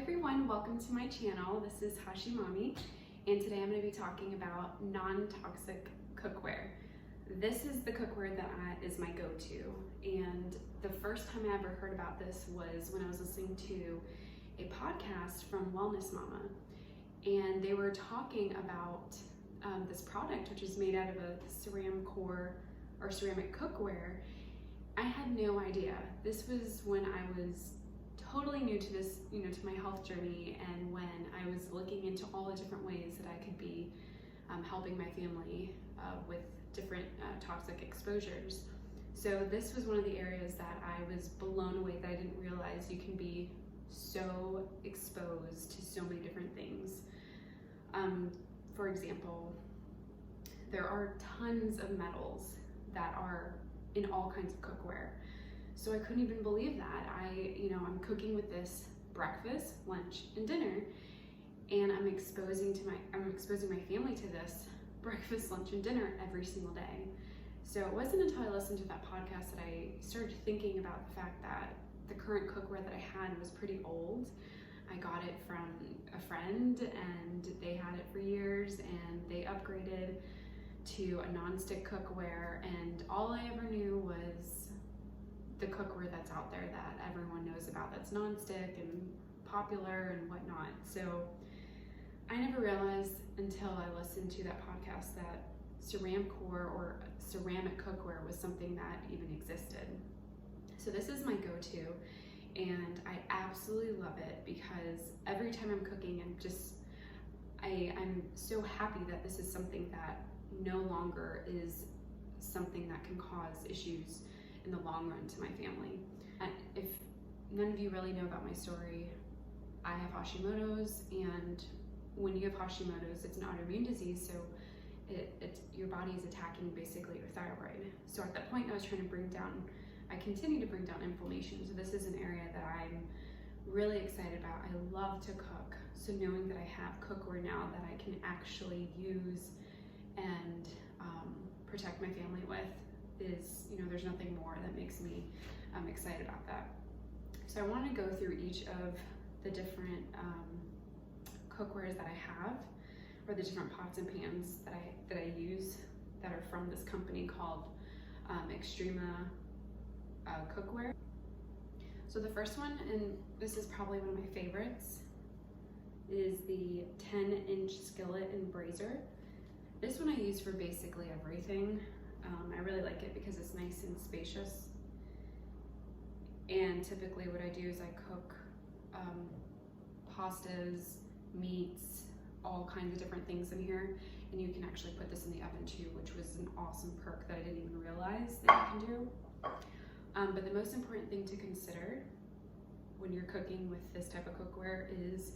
everyone, welcome to my channel. This is Hashimami, and today I'm going to be talking about non-toxic cookware. This is the cookware that is my go-to, and the first time I ever heard about this was when I was listening to a podcast from Wellness Mama, and they were talking about this product, which is made out of a ceramic core or ceramic cookware. I had no idea. This was when I was totally new to this, to my health journey, and when I was looking into all the different ways that I could be helping my family with different toxic exposures. So this was one of the areas that I was blown away that I didn't realize you can be so exposed to so many different things. For example, there are tons of metals that are in all kinds of cookware. So I couldn't even believe that. I'm cooking with this breakfast, lunch, and dinner, and I'm exposing my family to this breakfast, lunch, and dinner every single day. So it wasn't until I listened to that podcast that I started thinking about the fact that the current cookware that I had was pretty old. I got it from a friend, and they had it for years, and they upgraded to a non-stick cookware, and all I ever knew was the cookware that's out there that everyone knows about, that's non-stick and popular and whatnot. So I never realized until I listened to that podcast that ceramic core or ceramic cookware was something that even existed. So this is my go-to, and I absolutely love it because every time I'm cooking, I'm so happy that this is something that no longer is something that can cause issues in the long run to my family. And if none of you really know about my story, I have Hashimoto's, and when you have Hashimoto's, it's an autoimmune disease, so your body is attacking basically your thyroid. So at that point, I continue to bring down inflammation. So this is an area that I'm really excited about. I love to cook, so knowing that I have cookware now that I can actually use and protect my family with is, there's nothing more that makes me excited about that. So I want to go through each of the different cookwares that I have, or the different pots and pans that I use that are from this company called Xtrema Cookware. So the first one, and this is probably one of my favorites, is the 10-inch skillet and brazier. This one I use for basically everything. I really like it because it's nice and spacious. And typically what I do is I cook pastas, meats, all kinds of different things in here. And you can actually put this in the oven too, which was an awesome perk that I didn't even realize that you can do. But the most important thing to consider when you're cooking with this type of cookware is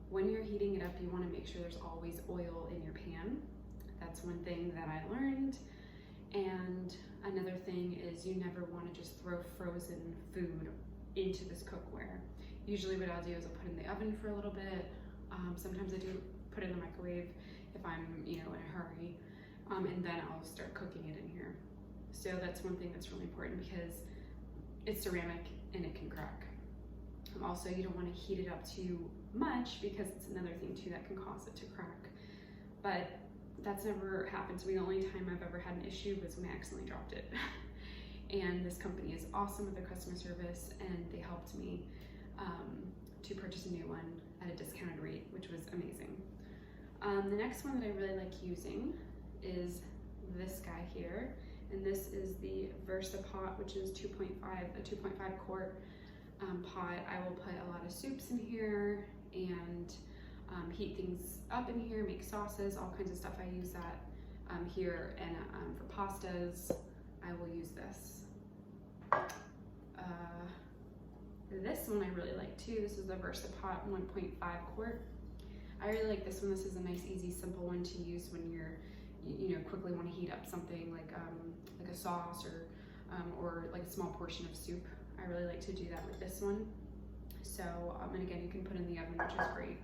when you're heating it up, you want to make sure there's always oil in your pan. That's one thing that I learned. And another thing is you never want to just throw frozen food into this cookware. Usually what I'll do is I'll put it in the oven for a little bit. Sometimes I do put it in the microwave if I'm, in a hurry, and then I'll start cooking it in here. So that's one thing that's really important because it's ceramic and it can crack. Also, you don't want to heat it up too much because it's another thing too that can cause it to crack. But that's never happened to me. The only time I've ever had an issue was when I accidentally dropped it. And this company is awesome with their customer service, and they helped me to purchase a new one at a discounted rate, which was amazing. The next one that I really like using is this guy here, and this is the VersaPot, which is a 2.5 quart pot. I will put a lot of soups in here and heat things up in here, make sauces, all kinds of stuff. I use that here, and for pastas, I will use this. This one I really like too. This is the VersaPot 1.5 quart. I really like this one. This is a nice, easy, simple one to use when you're, quickly want to heat up something like a sauce or like a small portion of soup. I really like to do that with this one. So, and again, you can put in the oven, which is great.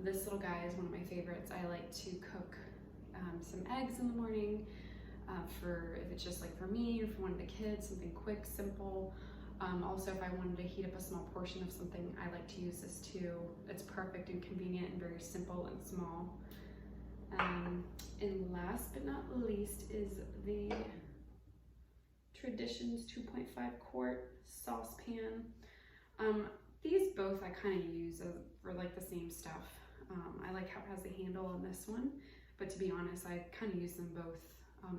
This little guy is one of my favorites. I like to cook some eggs in the morning if it's just like for me or for one of the kids, something quick, simple. Also, if I wanted to heat up a small portion of something, I like to use this too. It's perfect and convenient and very simple and small. And last but not least is the Traditions 2.5 quart saucepan. These both I kind of use for like the same stuff. I like how it has the handle on this one, but to be honest, I kind of use them both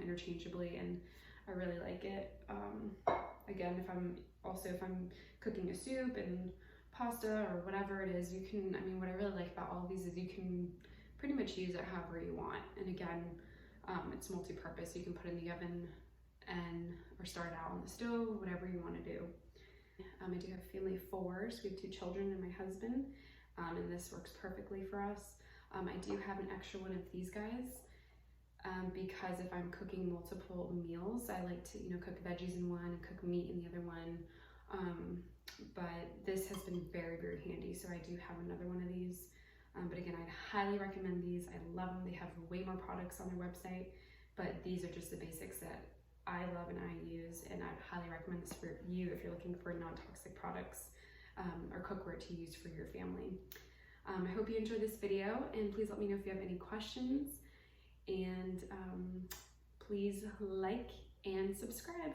interchangeably, and I really like it. Again, if I'm cooking a soup and pasta or whatever it is, you can, I mean, what I really like about all of these is you can pretty much use it however you want. And again, it's multi-purpose. You can put it in the oven or start it out on the stove, whatever you want to do. I do have a family of 4, so we have 2 children and my husband, and this works perfectly for us. I do have an extra one of these guys because if I'm cooking multiple meals, I like to, cook veggies in one and cook meat in the other one. But this has been very, very handy, so I do have another one of these. But again, I'd highly recommend these. I love them. They have way more products on their website, but these are just the basics that I love and I use, and I'd highly recommend this for you if you're looking for non-toxic products or cookware to use for your family. I hope you enjoyed this video, and please let me know if you have any questions, and please like and subscribe.